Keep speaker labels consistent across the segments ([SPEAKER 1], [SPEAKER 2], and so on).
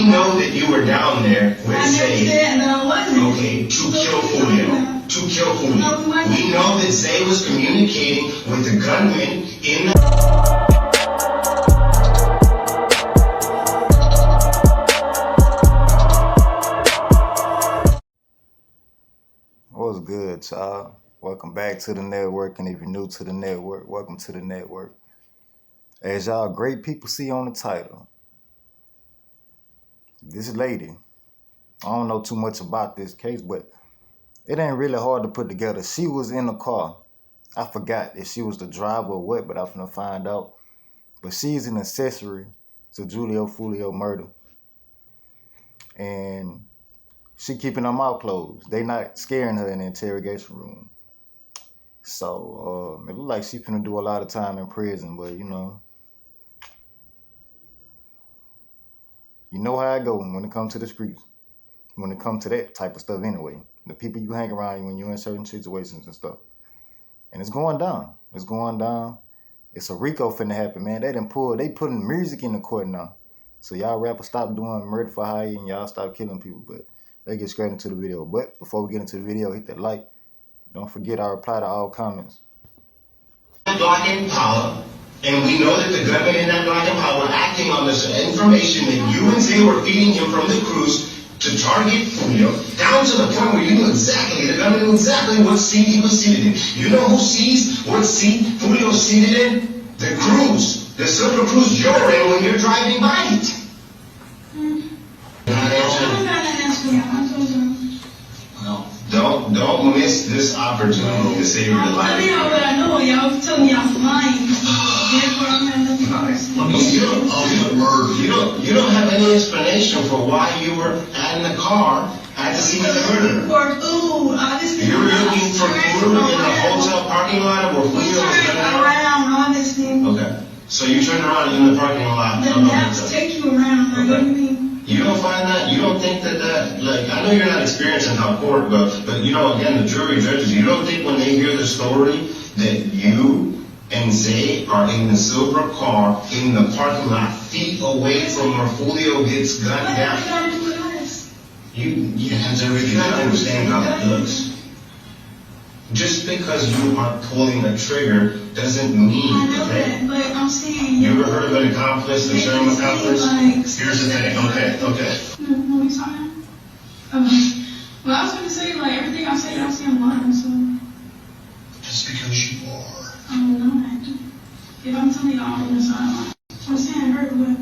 [SPEAKER 1] We know that you were down there with Zay. Okay, to kill Julio. To kill Julio. We know that Zay was communicating with the gunman in the...
[SPEAKER 2] What's good, y'all? Welcome back to the network, and if you're new to the network, welcome to the network. As y'all great people see on the title, this lady, I don't know too much about this case, but it ain't really hard to put together. She was in the car. I forgot if she was the driver or what, but I'm finna find out. But she's an accessory to Julio Foolio murder. And she keeping her mouth closed. They not scaring her in the interrogation room. So it look like she finna do a lot of time in prison, but you know how it go when it comes to the streets. When it comes to that type of stuff anyway. The people you hang around when you're in certain situations and stuff. And it's going down. It's going down. It's a RICO finna happen, man. They putting music in the court now. So y'all rappers stop doing murder for hire and y'all stop killing people. But they get straight into the video. But before we get into the video, hit that like. Don't forget I reply to all comments.
[SPEAKER 1] Black and power, and we know that the gunman in that Black and power were acting on this information that you and Zay were feeding him from the cruise to target Julio, down to the point where you knew exactly, the gunman knew exactly what seat he was seated in. You know who sees what seat Julio was seated in? The cruise, the silver cruise you're in when you're driving by it. Don't miss this opportunity to save your life.
[SPEAKER 3] I know y'all tell me I'm lying.
[SPEAKER 1] You don't have any explanation for why you were in the car at the scene of the murder.
[SPEAKER 3] For food, obviously.
[SPEAKER 1] You were looking for food in the hotel parking lot where Julio was
[SPEAKER 3] around, obviously.
[SPEAKER 1] Okay. So you turned around in the parking lot.
[SPEAKER 3] The maps take you around. Like, what do you mean?
[SPEAKER 1] You don't find that? You don't think that like, I know you're not experienced in how court goes, but you know, again, the jury judges, you don't think when they hear the story that you and Zay are in the silver car in the parking lot, feet away from where Foolio gets gunned down? You have to understand how that looks. Just because you are pulling a trigger doesn't mean that.
[SPEAKER 3] But I'm saying.
[SPEAKER 1] You ever heard of an accomplice, a term accomplice? Here's the thing. Okay.
[SPEAKER 3] No, it's fine. Well, I was going to say, like, everything I say online, so.
[SPEAKER 1] Just because you are.
[SPEAKER 3] I'm not. If I'm telling you all on the sideline. I'm saying, I heard what.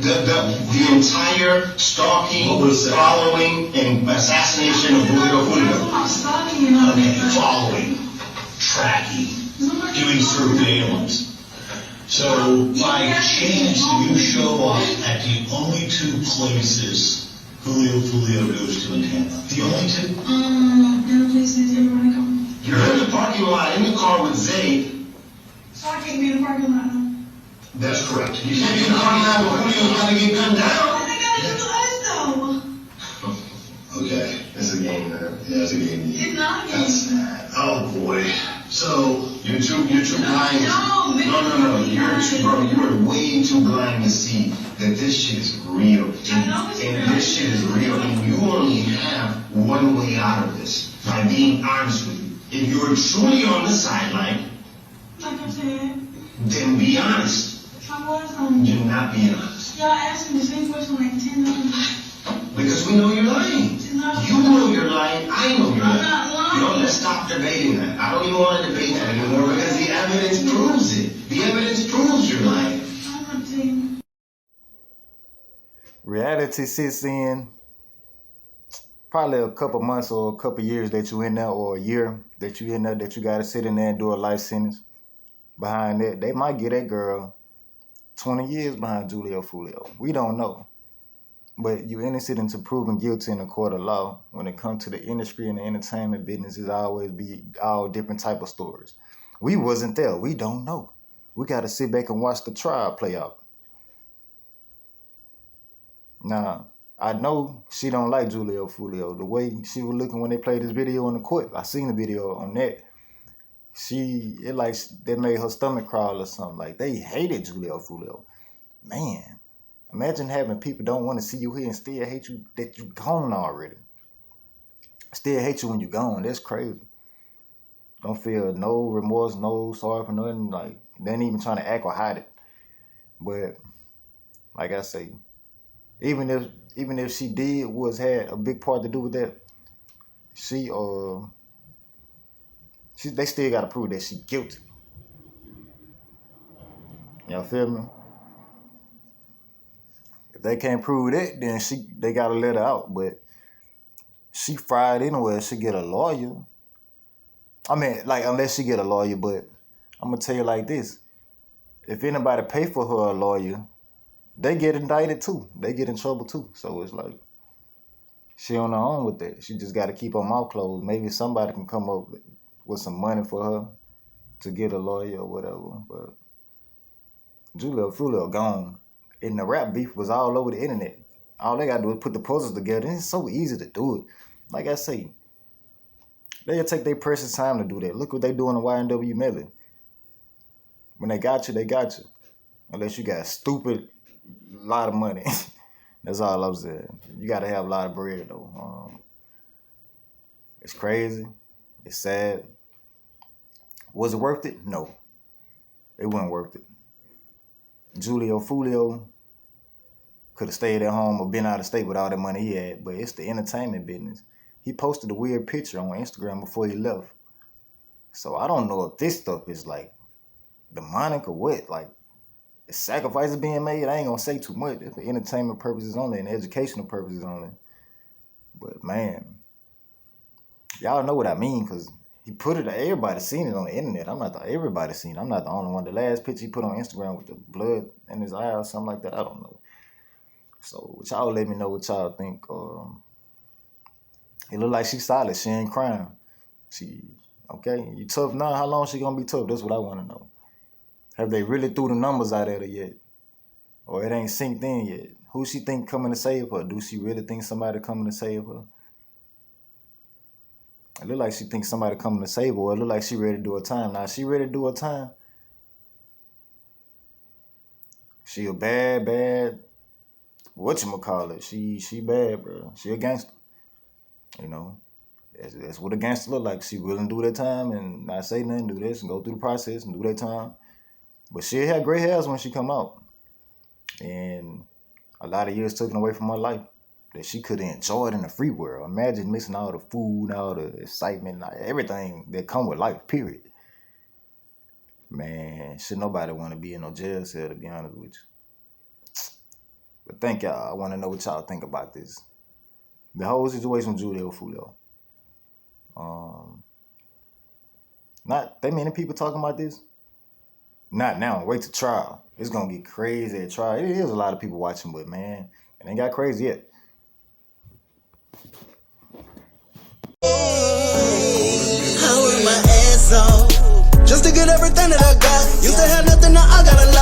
[SPEAKER 1] The entire stalking, following, and assassination of Julio.
[SPEAKER 3] Okay,
[SPEAKER 1] following, tracking,
[SPEAKER 4] doing surveillance. So, by chance, you show up at the only two places Foolio goes to in Tampa. The only two?
[SPEAKER 3] The other places everybody come.
[SPEAKER 1] You're in the parking lot, in the car with Zay.
[SPEAKER 3] So I can't be in the parking lot, huh?
[SPEAKER 1] That's correct. You can't be in the parking lot where Julio's got to get gunned down.
[SPEAKER 3] What they gotta do to us, though?
[SPEAKER 1] Okay, it's a game, man. Yeah, it's a game.
[SPEAKER 3] It's not a game.
[SPEAKER 1] That's sad. Oh boy. So you're too blind.
[SPEAKER 3] No.
[SPEAKER 1] You are way too blind to see that this shit is real. And this shit is real, and you only have one way out of this by being honest with you. If you are truly on the sideline,
[SPEAKER 3] Like I said,
[SPEAKER 1] then be honest.
[SPEAKER 3] I was
[SPEAKER 1] You're not being honest.
[SPEAKER 3] Y'all asked me the same question like 10 times.
[SPEAKER 1] Because we know you're lying. You know you're lying. I know you're lying.
[SPEAKER 3] I'm not lying.
[SPEAKER 1] No, let's stop debating that. I don't even want to debate that anymore because the evidence proves it. The evidence proves you're lying.
[SPEAKER 3] I'm not saying.
[SPEAKER 2] Reality sits in probably a couple months or a couple years that you in there, or a year that you in there, that you got to sit in there and do a life sentence. Behind that, they might get that girl 20 years behind Julio Foolio. We don't know. But you're innocent until proven guilty in a court of law. When it comes to the industry and the entertainment business, it's always be all different type of stories. We wasn't there. We don't know. We got to sit back and watch the trial play out. Now, I know she don't like Julio Foolio. The way she was looking when they played this video in the court, I seen the video on that. It like that made her stomach crawl or something. Like, they hated Julio Foolio. Man, Imagine having people don't want to see you here and still hate you that you gone already. Still hate you when you gone. That's crazy. Don't feel no remorse, no sorry for nothing. Like, they ain't even trying to act or hide it. But like I say, even if she had a big part to do with that, they still gotta prove that she guilty. Y'all feel me? If they can't prove that, then they gotta let her out. But she fried anyway. She get a lawyer. I mean, like, unless she get a lawyer. But I'm gonna tell you like this: if anybody pay for her a lawyer, they get indicted too. They get in trouble too. So it's like she on her own with that. She just gotta keep her mouth closed. Maybe somebody can come up with some money for her to get a lawyer or whatever. But Julio Foolio gone. And the rap beef was all over the internet. All they gotta do is put the puzzles together. And it's so easy to do it. Like I say, they'll take their precious time to do that. Look what they do in the YNW Melly. When they got you, they got you. Unless you got a stupid lot of money. That's all I'm saying. You gotta have a lot of bread though. It's crazy. It's sad. Was it worth it? No. It wasn't worth it. Julio Foolio could have stayed at home or been out of state with all the money he had, but it's the entertainment business. He posted a weird picture on Instagram before he left. So I don't know if this stuff is like demonic or what. Like, sacrifices being made. I ain't gonna say too much. It's for entertainment purposes only and educational purposes only. But man, y'all know what I mean, because he put it. Everybody seen it on the internet. Everybody seen it. I'm not the only one. The last picture he put on Instagram with the blood in his eye or something like that, I don't know. So y'all let me know what y'all think. It look like she's solid. She ain't crying. Okay. You tough now? How long she gonna be tough? That's what I want to know. Have they really threw the numbers out at her yet? Or it ain't synced in yet? Who she think coming to save her? Do she really think somebody coming to save her? It look like she thinks somebody coming to save her. Or it look like she ready to do her time. Now, she ready to do her time. She a bad, whatchamacallit. She bad, bro. She a gangster. You know, that's what a gangster look like. She willing to do their time and not say nothing, do this and go through the process and do their time. But she had gray hairs when she come out. And a lot of years taken away from her life that she could have enjoyed in the free world. Imagine missing all the food, all the excitement, everything that come with life, period. Man, should nobody want to be in no jail cell, to be honest with you. But thank y'all. I want to know what y'all think about this. The whole situation with Julio Foolio. Not that many people talking about this. Not now. Wait till trial. It's gonna get crazy at trial. It is a lot of people watching, but man, it ain't got crazy yet.
[SPEAKER 5] I work my ass off just to get everything that I got. Used to have nothing, now I got a lot.